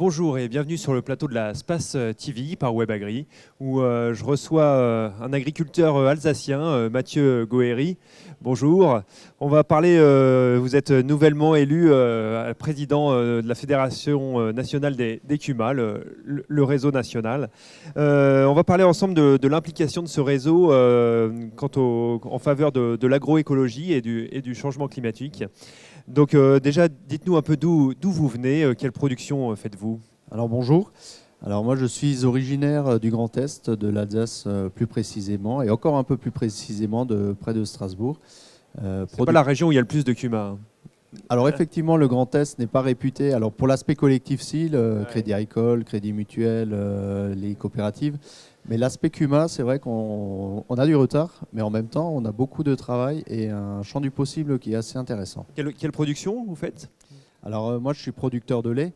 Bonjour et bienvenue sur le plateau de la Space TV par WebAgri où je reçois un agriculteur alsacien, Mathieu Goëri. Bonjour. On va parler, vous êtes nouvellement élu président de la Fédération nationale des CUMA, le réseau national. On va parler ensemble de l'implication de ce réseau en faveur de l'agroécologie et du changement climatique. Donc déjà, dites-nous un peu d'où vous venez, quelle production faites-vous? Alors bonjour, alors moi je suis originaire du Grand Est, de l'Alsace plus précisément, et encore un peu plus précisément près de Strasbourg. C'est pas la région où il y a le plus de CUMA. Alors effectivement, le Grand Est n'est pas réputé, alors pour l'aspect collectif si, le Crédit Agricole, Crédit Mutuel, les coopératives, mais l'aspect CUMA, c'est vrai qu'on a du retard, mais en même temps, on a beaucoup de travail et un champ du possible qui est assez intéressant. Quelle production vous faites? Alors moi, je suis producteur de lait,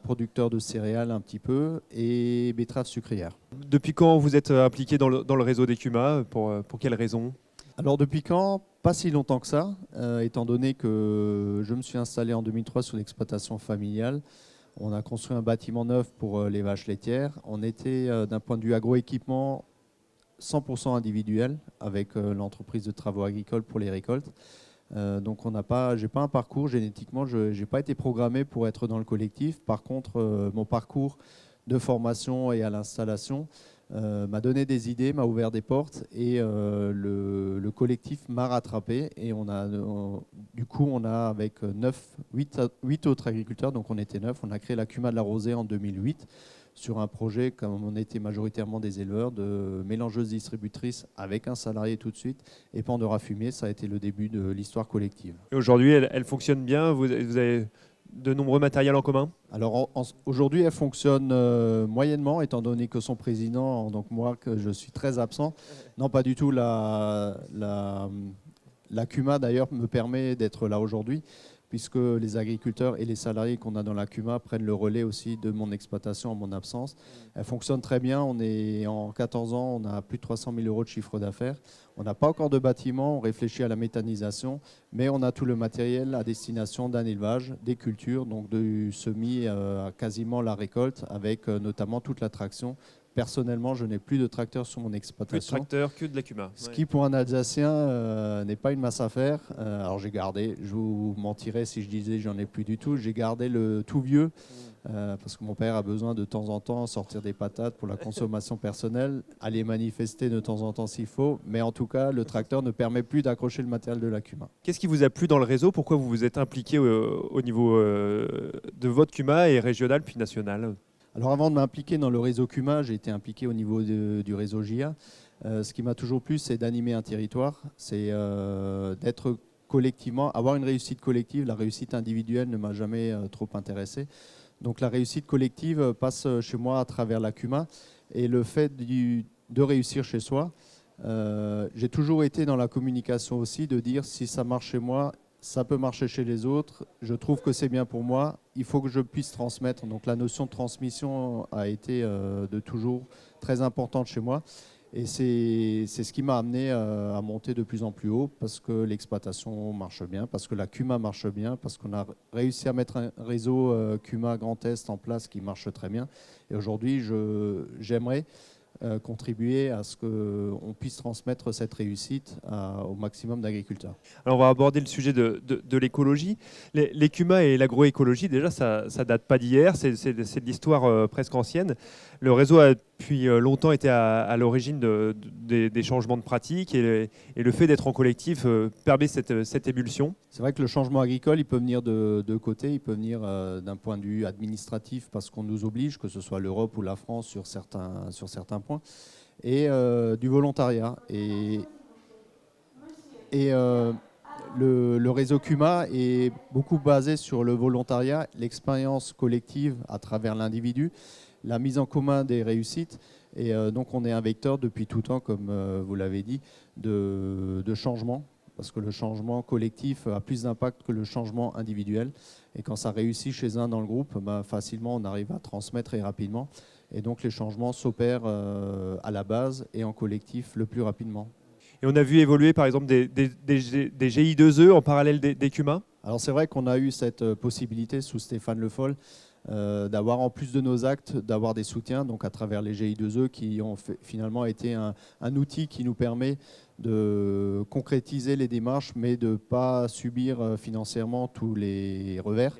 producteur de céréales un petit peu et betteraves sucrières. Depuis quand vous êtes impliqué dans le réseau des CUMA? Pour quelles raisons? Alors depuis quand? Pas si longtemps que ça, étant donné que je me suis installé en 2003 sur l'exploitation familiale. On a construit un bâtiment neuf pour les vaches laitières. On était, d'un point de vue agroéquipement, 100% individuel avec l'entreprise de travaux agricoles pour les récoltes. Donc j'ai pas un parcours génétiquement, je n'ai pas été programmé pour être dans le collectif. Par contre, mon parcours de formation et à l'installation m'a donné des idées, m'a ouvert des portes et le collectif m'a rattrapé. Et du coup, on a avec 8 autres agriculteurs, donc on était 9, on a créé la CUMA de la Rosée en 2008 sur un projet, comme on était majoritairement des éleveurs, de mélangeuse distributrice avec un salarié tout de suite. Et Pandora Fumier, ça a été le début de l'histoire collective. Et aujourd'hui, elle fonctionne bien? Vous avez de nombreux matériels en commun? Alors aujourd'hui, elle fonctionne moyennement, étant donné que son président, donc moi, que je suis très absent. Non, pas du tout. La CUMA, d'ailleurs, me permet d'être là aujourd'hui, puisque les agriculteurs et les salariés qu'on a dans la CUMA prennent le relais aussi de mon exploitation en mon absence. Elle fonctionne très bien. En 14 ans, on a plus de 300 000 € de chiffre d'affaires. On n'a pas encore de bâtiment, on réfléchit à la méthanisation, mais on a tout le matériel à destination d'un élevage, des cultures, donc du semis à quasiment la récolte, avec notamment toute la traction. Personnellement, je n'ai plus de tracteur sur mon exploitation. Plus de tracteur que de la CUMA. Ce qui, pour un Alsacien, n'est pas une masse à faire. Alors j'ai gardé, je vous mentirais si je disais j'en ai plus du tout, j'ai gardé le tout vieux, parce que mon père a besoin de temps en temps sortir des patates pour la consommation personnelle, aller manifester de temps en temps s'il faut, mais en tout cas, le tracteur ne permet plus d'accrocher le matériel de la CUMA. Qu'est-ce qui vous a plu dans le réseau? Pourquoi vous vous êtes impliqué au niveau de votre CUMA et régional puis national? Alors avant de m'impliquer dans le réseau CUMA, j'ai été impliqué au niveau du réseau JA. Ce qui m'a toujours plu, c'est d'animer un territoire, c'est d'être collectivement, avoir une réussite collective. La réussite individuelle ne m'a jamais trop intéressé. Donc la réussite collective passe chez moi à travers la CUMA. Et le fait de réussir chez soi, j'ai toujours été dans la communication aussi, de dire si ça marche chez moi, ça peut marcher chez les autres, je trouve que c'est bien pour moi, il faut que je puisse transmettre. Donc la notion de transmission a été de toujours très importante chez moi. Et c'est ce qui m'a amené à monter de plus en plus haut, parce que l'exploitation marche bien, parce que la CUMA marche bien, parce qu'on a réussi à mettre un réseau CUMA Grand Est en place qui marche très bien. Et aujourd'hui, j'aimerais contribuer à ce qu'on puisse transmettre cette réussite au maximum d'agriculteurs. Alors on va aborder le sujet de l'écologie. Les CUMA et l'agroécologie, déjà, ça date pas d'hier, c'est de l'histoire presque ancienne. Le réseau a depuis longtemps été à l'origine des changements de pratiques et le fait d'être en collectif permet cette émulsion. C'est vrai que le changement agricole, il peut venir de deux côtés. Il peut venir d'un point de vue administratif parce qu'on nous oblige, que ce soit l'Europe ou la France sur certains points, et du volontariat. Et le réseau CUMA est beaucoup basé sur le volontariat, l'expérience collective à travers l'individu, la mise en commun des réussites. Et donc on est un vecteur depuis tout temps, comme vous l'avez dit, de changement. Parce que le changement collectif a plus d'impact que le changement individuel. Et quand ça réussit chez un dans le groupe, facilement on arrive à transmettre très rapidement. Et donc les changements s'opèrent à la base et en collectif le plus rapidement. Et on a vu évoluer par exemple des GI2E en parallèle des CUMA. Alors c'est vrai qu'on a eu cette possibilité sous Stéphane Le Foll d'avoir en plus de nos actes, d'avoir des soutiens, donc à travers les GI2E qui ont finalement été un outil qui nous permet de concrétiser les démarches, mais de ne pas subir financièrement tous les revers.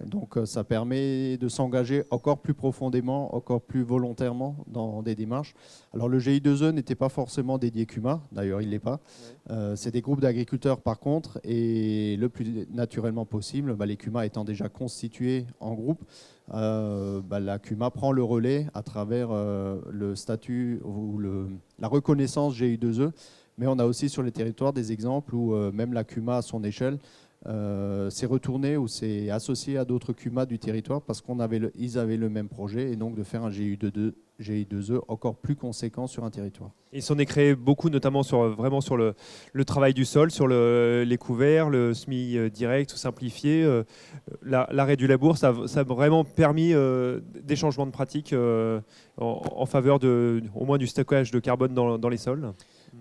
Donc ça permet de s'engager encore plus profondément, encore plus volontairement dans des démarches. Alors le GI2E n'était pas forcément dédié CUMA, d'ailleurs il ne l'est pas. C'est des groupes d'agriculteurs par contre, et le plus naturellement possible, les CUMA étant déjà constitués en groupe, la CUMA prend le relais à travers le statut ou la reconnaissance GI2E. Mais on a aussi sur les territoires des exemples où même la CUMA à son échelle s'est retournée ou s'est associée à d'autres CUMA du territoire parce qu'ils avaient le même projet et donc de faire un GI2E encore plus conséquent sur un territoire. Il s'en est créé beaucoup, notamment vraiment sur le travail du sol, sur les couverts, le semis direct ou simplifié. L'arrêt du labour, ça a vraiment permis des changements de pratique en faveur au moins du stockage de carbone dans les sols.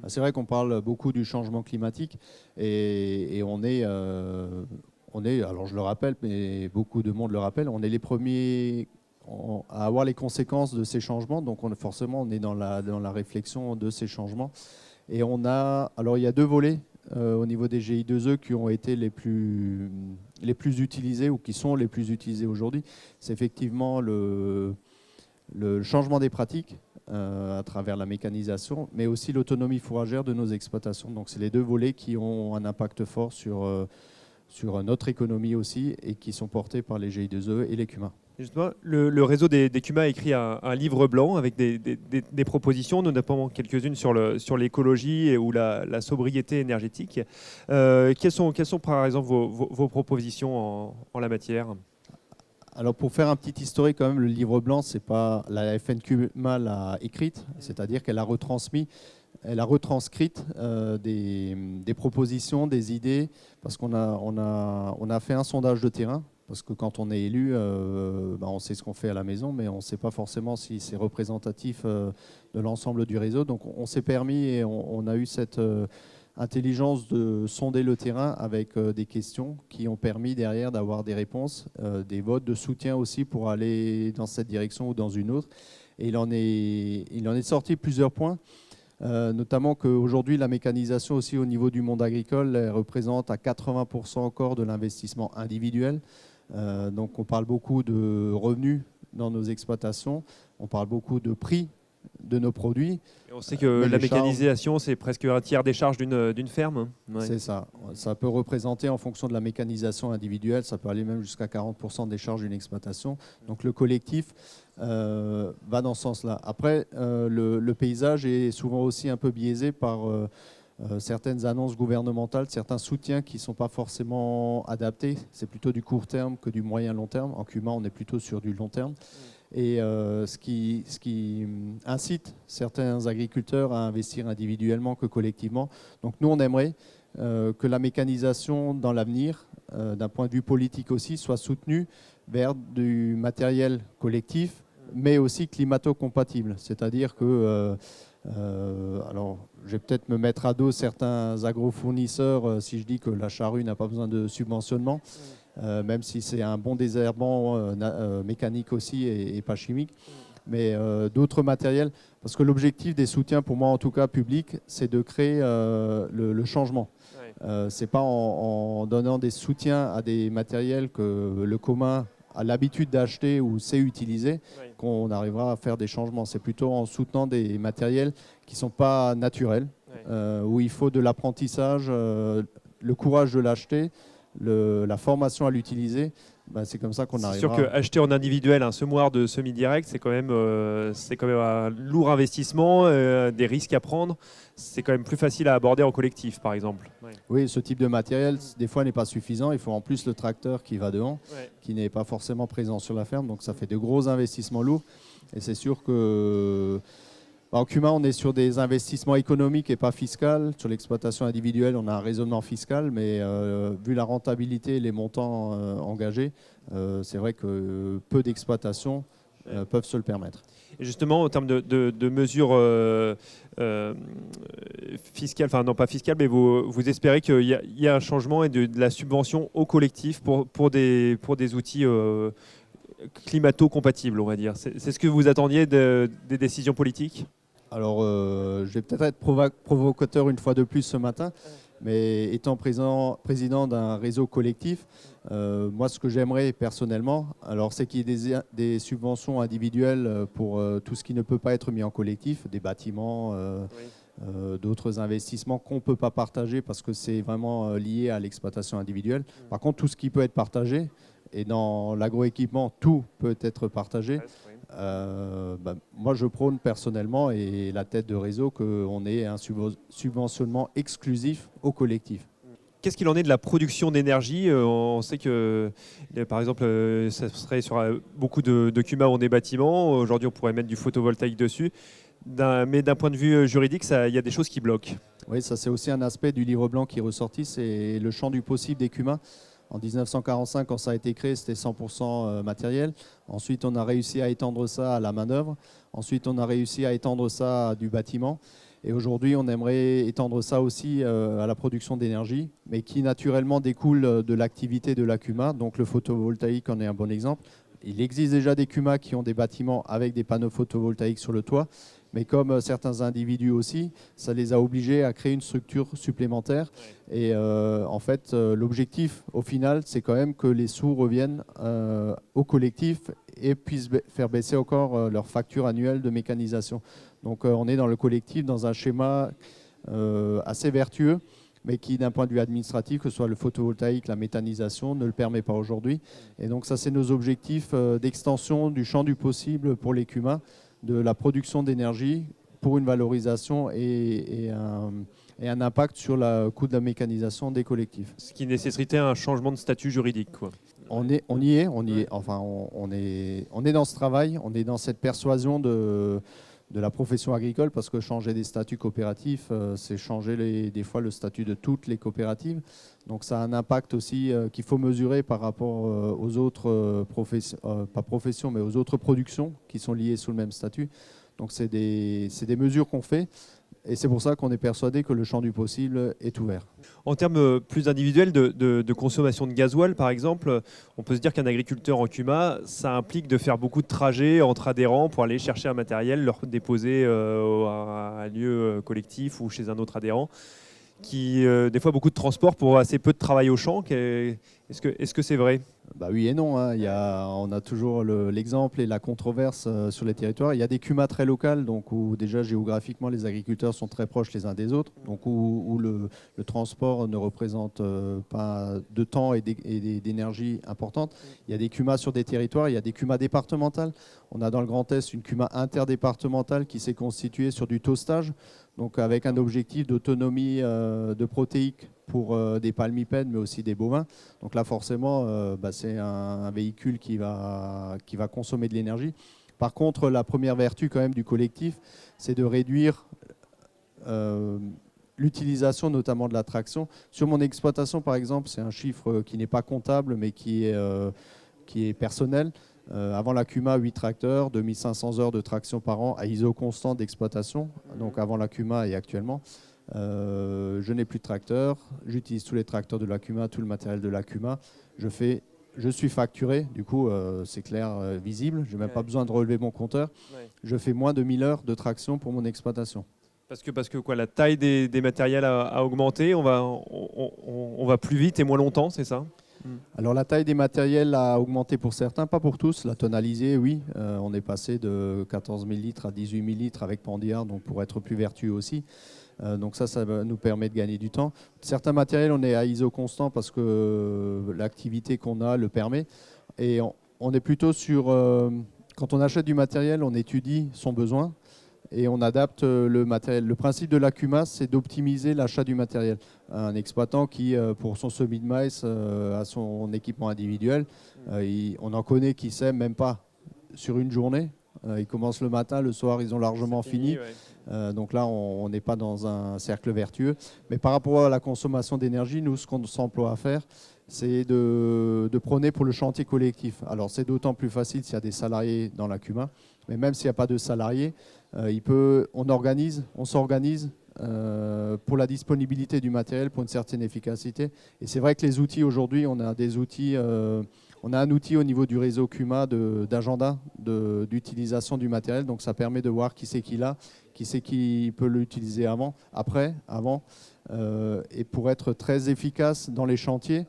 C'est vrai qu'on parle beaucoup du changement climatique et on est, alors je le rappelle, mais beaucoup de monde le rappelle, on est les premiers à avoir les conséquences de ces changements. Donc forcément, on est dans la réflexion de ces changements. Et alors il y a 2 volets au niveau des GI2E qui ont été les plus utilisés ou qui sont les plus utilisés aujourd'hui. C'est effectivement le changement des pratiques à travers la mécanisation, mais aussi l'autonomie fourragère de nos exploitations. Donc c'est les 2 volets qui ont un impact fort sur notre économie aussi et qui sont portés par les GI2E et les CUMA. Justement, le réseau des CUMA a écrit un livre blanc avec des propositions, notamment quelques-unes sur l'écologie ou la sobriété énergétique. Quelles sont par exemple vos propositions en la matière ? Alors pour faire un petit historique quand même, le livre blanc, c'est pas la FNCUMA l'a écrite, c'est-à-dire qu'elle a retranscrit des propositions, des idées, parce qu'on a fait un sondage de terrain, parce que quand on est élu, on sait ce qu'on fait à la maison, mais on ne sait pas forcément si c'est représentatif de l'ensemble du réseau. Donc on s'est permis et on a eu cette intelligence de sonder le terrain avec des questions qui ont permis derrière d'avoir des réponses, des votes de soutien aussi pour aller dans cette direction ou dans une autre. Et il en est sorti plusieurs points, notamment qu'aujourd'hui la mécanisation aussi au niveau du monde agricole elle représente à 80% encore de l'investissement individuel. Donc on parle beaucoup de revenus dans nos exploitations, on parle beaucoup de prix de nos produits. Et on sait que la mécanisation, c'est presque un tiers des charges d'une ferme. Ouais. C'est ça. Ça peut représenter, en fonction de la mécanisation individuelle, ça peut aller même jusqu'à 40% des charges d'une exploitation. Donc le collectif va dans ce sens-là. Après, le paysage est souvent aussi un peu biaisé par certaines annonces gouvernementales, certains soutiens qui ne sont pas forcément adaptés. C'est plutôt du court terme que du moyen-long terme. En CUMA, on est plutôt sur du long terme. Et ce qui incite certains agriculteurs à investir individuellement que collectivement. Donc nous, on aimerait que la mécanisation dans l'avenir, d'un point de vue politique aussi, soit soutenue vers du matériel collectif, mais aussi climato-compatible. C'est-à-dire que, alors je vais peut-être me mettre à dos certains agrofournisseurs si je dis que la charrue n'a pas besoin de subventionnement. Même si c'est un bon désherbant mécanique aussi et pas chimique, mais d'autres matériels, parce que l'objectif des soutiens, pour moi en tout cas public, c'est de créer le changement. C'est pas en donnant des soutiens à des matériels que le commun a l'habitude d'acheter ou sait utiliser qu'on arrivera à faire des changements. C'est plutôt en soutenant des matériels qui ne sont pas naturels, où il faut de l'apprentissage, le courage de l'acheter, la formation à l'utiliser. C'est comme ça qu'on arrivera. C'est sûr qu'acheter en individuel un semoir de semi-direct, c'est quand même un lourd investissement, des risques à prendre. C'est quand même plus facile à aborder en collectif, par exemple. Oui, ce type de matériel, des fois, n'est pas suffisant. Il faut en plus le tracteur qui va devant, qui n'est pas forcément présent sur la ferme. Donc ça fait de gros investissements lourds. Et c'est sûr que en CUMA, on est sur des investissements économiques et pas fiscaux. Sur l'exploitation individuelle, on a un raisonnement fiscal, mais vu la rentabilité et les montants engagés, c'est vrai que peu d'exploitations peuvent se le permettre. Et justement, en termes de mesures fiscales, enfin non pas fiscales, mais vous espérez qu'il y a un changement et de la subvention au collectif pour des outils climato-compatible, on va dire. C'est ce que vous attendiez des décisions politiques? Alors, je vais peut-être être provocateur une fois de plus ce matin, mais étant président d'un réseau collectif, moi, ce que j'aimerais personnellement, alors, c'est qu'il y ait des subventions individuelles pour tout ce qui ne peut pas être mis en collectif, des bâtiments, d'autres investissements qu'on ne peut pas partager parce que c'est vraiment lié à l'exploitation individuelle. Par contre, tout ce qui peut être partagé, et dans l'agroéquipement, tout peut être partagé. Moi, je prône personnellement, et la tête de réseau, qu'on ait un subventionnement exclusif au collectif. Qu'est-ce qu'il en est de la production d'énergie? On sait que, par exemple, ça serait sur beaucoup de CUMA ou des bâtiments. Aujourd'hui, on pourrait mettre du photovoltaïque dessus. Mais d'un point de vue juridique, il y a des choses qui bloquent. Oui, ça c'est aussi un aspect du livre blanc qui est ressorti, c'est le champ du possible des CUMA. En 1945, quand ça a été créé, c'était 100% matériel. Ensuite, on a réussi à étendre ça à la manœuvre. Ensuite, on a réussi à étendre ça à du bâtiment. Et aujourd'hui, on aimerait étendre ça aussi à la production d'énergie, mais qui naturellement découle de l'activité de la CUMA. Donc le photovoltaïque en est un bon exemple. Il existe déjà des CUMA qui ont des bâtiments avec des panneaux photovoltaïques sur le toit. Mais comme certains individus aussi, ça les a obligés à créer une structure supplémentaire. Et en fait, l'objectif, au final, c'est quand même que les sous reviennent au collectif et puissent faire baisser encore leur facture annuelle de mécanisation. Donc on est dans le collectif, dans un schéma assez vertueux, mais qui, d'un point de vue administratif, que ce soit le photovoltaïque, la méthanisation, ne le permet pas aujourd'hui. Et donc ça, c'est nos objectifs d'extension du champ du possible pour les CUMA, de la production d'énergie pour une valorisation et un impact sur le coût de la mécanisation des collectifs. Ce qui nécessiterait un changement de statut juridique, quoi. On y est. Enfin, on est dans ce travail, on est dans cette persuasion de la profession agricole, parce que changer des statuts coopératifs, c'est changer des fois le statut de toutes les coopératives. Donc ça a un impact aussi qu'il faut mesurer par rapport aux autres pas professions, mais aux autres productions qui sont liées sous le même statut. Donc c'est des mesures qu'on fait. Et c'est pour ça qu'on est persuadé que le champ du possible est ouvert. En termes plus individuels de consommation de gasoil, par exemple, on peut se dire qu'un agriculteur en CUMA, ça implique de faire beaucoup de trajets entre adhérents pour aller chercher un matériel, le déposer à un lieu collectif ou chez un autre adhérent, qui des fois beaucoup de transport pour assez peu de travail au champ. Est-ce que c'est vrai? Bah oui et non, hein. On a toujours l'exemple et la controverse sur les territoires. Il y a des CUMA très locales, donc où déjà géographiquement les agriculteurs sont très proches les uns des autres, donc où le transport ne représente pas de temps et d'énergie importante. Il y a des CUMA sur des territoires, il y a des CUMA départementales. On a dans le Grand Est une CUMA interdépartementale qui s'est constituée sur du toastage, donc avec un objectif d'autonomie de protéiques pour des palmipèdes, mais aussi des bovins. Donc là, forcément, c'est un véhicule qui va consommer de l'énergie. Par contre, la première vertu quand même du collectif, c'est de réduire l'utilisation notamment de la traction. Sur mon exploitation, par exemple, c'est un chiffre qui n'est pas comptable, mais qui est personnel. Avant la CUMA, 8 tracteurs, 2500 heures de traction par an à ISO constant d'exploitation, donc avant la CUMA et actuellement. Je n'ai plus de tracteur, j'utilise tous les tracteurs de la CUMA, tout le matériel de la CUMA. Je suis facturé, du coup c'est clair, visible, je n'ai même pas besoin de relever mon compteur. Je fais moins de 1000 heures de traction pour mon exploitation. Parce que quoi, la taille des matériels a augmenté, on va plus vite et moins longtemps, c'est ça? Alors la taille des matériels a augmenté pour certains, pas pour tous. La tonalisée, oui, on est passé de 14 000 litres à 18 000 litres avec Pandiard, donc pour être plus vertueux aussi. Donc ça nous permet de gagner du temps. Certains matériels, on est à ISO constant parce que l'activité qu'on a le permet. Et on est plutôt sur... quand on achète du matériel, on étudie son besoin et on adapte le matériel. Le principe de la CUMA, c'est d'optimiser l'achat du matériel. Un exploitant qui, pour son semis de maïs, a son équipement individuel, on en connaît qui sème même pas sur une journée. Ils commencent le matin, le soir, ils ont largement fini. Donc là, on n'est pas dans un cercle vertueux. Mais par rapport à la consommation d'énergie, nous, ce qu'on s'emploie à faire, c'est de prôner pour le chantier collectif. Alors, c'est d'autant plus facile s'il y a des salariés dans la CUMA. Mais même s'il n'y a pas de salariés, on s'organise pour la disponibilité du matériel, pour une certaine efficacité. Et c'est vrai que les outils, aujourd'hui, on a des outils On a un outil au niveau du réseau CUMA d'agenda d'utilisation du matériel. Donc ça permet de voir qui c'est qui l'a, qui c'est qui peut l'utiliser avant. Et pour être très efficace dans les chantiers,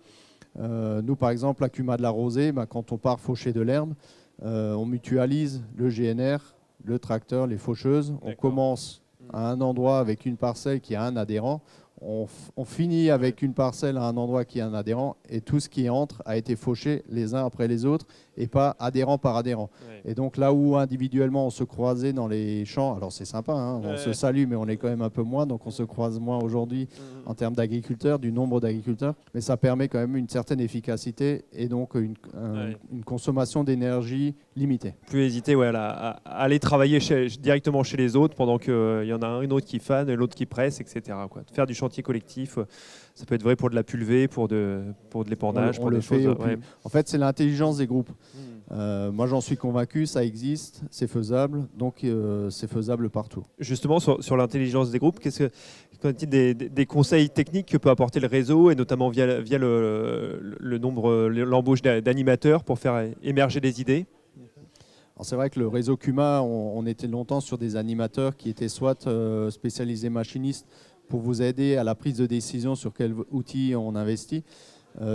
nous par exemple à CUMA de la Rosée, quand on part faucher de l'herbe, on mutualise le GNR, le tracteur, les faucheuses. On commence à un endroit avec une parcelle qui a un adhérent. On finit avec une parcelle à un endroit qui a un adhérent et tout ce qui entre a été fauché les uns après les autres et pas adhérent par adhérent. Ouais. Et donc là où individuellement on se croisait dans les champs, alors c'est sympa, hein, on se salue mais on est quand même un peu moins, donc on se croise moins aujourd'hui en termes d'agriculteurs, du nombre d'agriculteurs, mais ça permet quand même une certaine efficacité et donc une consommation d'énergie limitée. Plus hésiter à aller travailler directement chez les autres pendant qu'il y en a un autre qui fane et l'autre qui presse, etc. Quoi. Faire du chantier collectif, ça peut être vrai pour de la pulvée, pour de l'épandage. On le fait. En fait, c'est l'intelligence des groupes. Moi, j'en suis convaincu, ça existe, c'est faisable, donc c'est faisable partout. Justement, sur l'intelligence des groupes, qu'en est-il des conseils techniques que peut apporter le réseau, et notamment via l'embauche d'animateurs pour faire émerger des idées? C'est vrai que le réseau CUMA, on était longtemps sur des animateurs qui étaient soit spécialisés machinistes pour vous aider à la prise de décision sur quel outil on investit,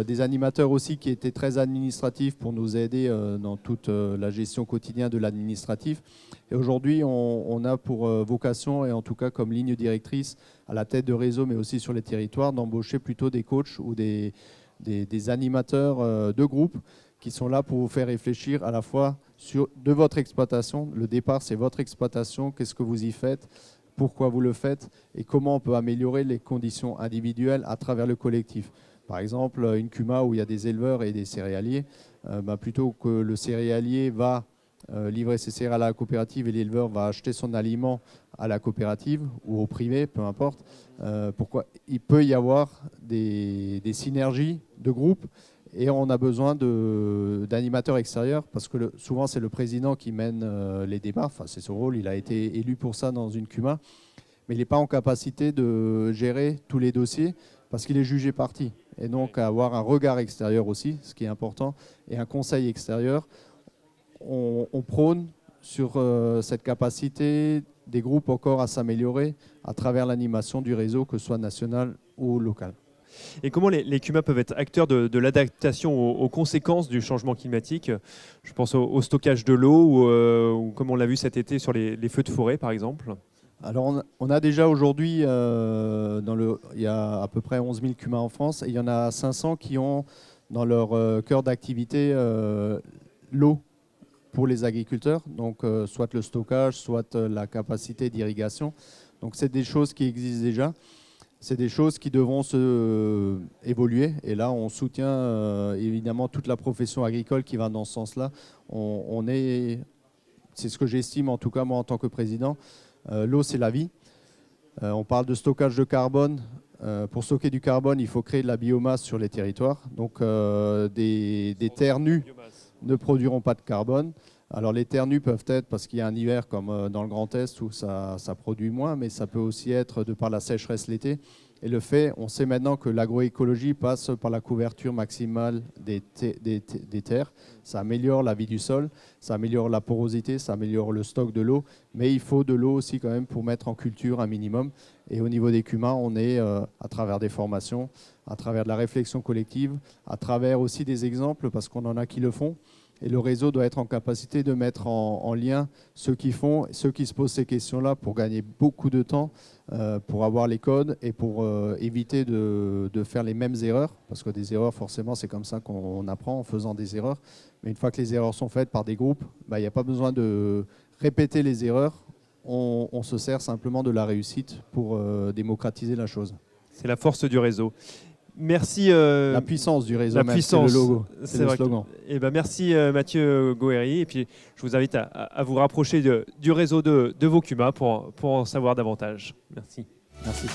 des animateurs aussi qui étaient très administratifs pour nous aider dans toute la gestion quotidienne de l'administratif. Et aujourd'hui, on a pour vocation, et en tout cas comme ligne directrice à la tête de réseau, mais aussi sur les territoires, d'embaucher plutôt des coachs ou des animateurs de groupe qui sont là pour vous faire réfléchir à la fois de votre exploitation. Le départ, c'est votre exploitation, qu'est-ce que vous y faites, pourquoi vous le faites et comment on peut améliorer les conditions individuelles à travers le collectif. Par exemple, une CUMA où il y a des éleveurs et des céréaliers, plutôt que le céréalier va livrer ses céréales à la coopérative et l'éleveur va acheter son aliment à la coopérative ou au privé, peu importe, pourquoi il peut y avoir des synergies de groupe. Et on a besoin d'animateurs extérieurs parce que souvent c'est le président qui mène les débats. Enfin, c'est son rôle, il a été élu pour ça dans une CUMA. Mais il n'est pas en capacité de gérer tous les dossiers parce qu'il est jugé parti. Et donc avoir un regard extérieur aussi, ce qui est important, et un conseil extérieur. On prône sur cette capacité des groupes encore à s'améliorer à travers l'animation du réseau, que ce soit national ou local. Et comment les CUMA peuvent être acteurs de l'adaptation aux conséquences du changement climatique? Je pense au stockage de l'eau ou comme on l'a vu cet été sur les feux de forêt par exemple. Alors on a déjà aujourd'hui, il y a à peu près 11 000 CUMA en France et il y en a 500 qui ont dans leur cœur d'activité l'eau pour les agriculteurs, donc soit le stockage, soit la capacité d'irrigation. Donc c'est des choses qui existent déjà. C'est des choses qui devront évoluer. Et là, on soutient évidemment toute la profession agricole qui va dans ce sens-là. C'est ce que j'estime, en tout cas moi en tant que président. L'eau, c'est la vie. On parle de stockage de carbone. Pour stocker du carbone, il faut créer de la biomasse sur les territoires. Donc des terres nues ne produiront pas de carbone. Alors les terres nues peuvent être parce qu'il y a un hiver comme dans le Grand Est où ça produit moins, mais ça peut aussi être de par la sécheresse l'été. Et on sait maintenant que l'agroécologie passe par la couverture maximale des terres. Ça améliore la vie du sol, ça améliore la porosité, ça améliore le stock de l'eau, mais il faut de l'eau aussi quand même pour mettre en culture un minimum. Et au niveau des CUMA, on est à travers des formations, à travers de la réflexion collective, à travers aussi des exemples parce qu'on en a qui le font. Et le réseau doit être en capacité de mettre en lien ceux qui font, ceux qui se posent ces questions-là pour gagner beaucoup de temps, pour avoir les codes et pour éviter de faire les mêmes erreurs. Parce que des erreurs, forcément, c'est comme ça qu'on apprend en faisant des erreurs. Mais une fois que les erreurs sont faites par des groupes, il n'y a pas besoin de répéter les erreurs. On se sert simplement de la réussite pour démocratiser la chose. C'est la force du réseau. Merci. La puissance du réseau, c'est le logo, c'est le slogan. Merci Mathieu Goëri. Et puis je vous invite à vous rapprocher du réseau de vos CUMA pour en savoir davantage. Merci. Merci.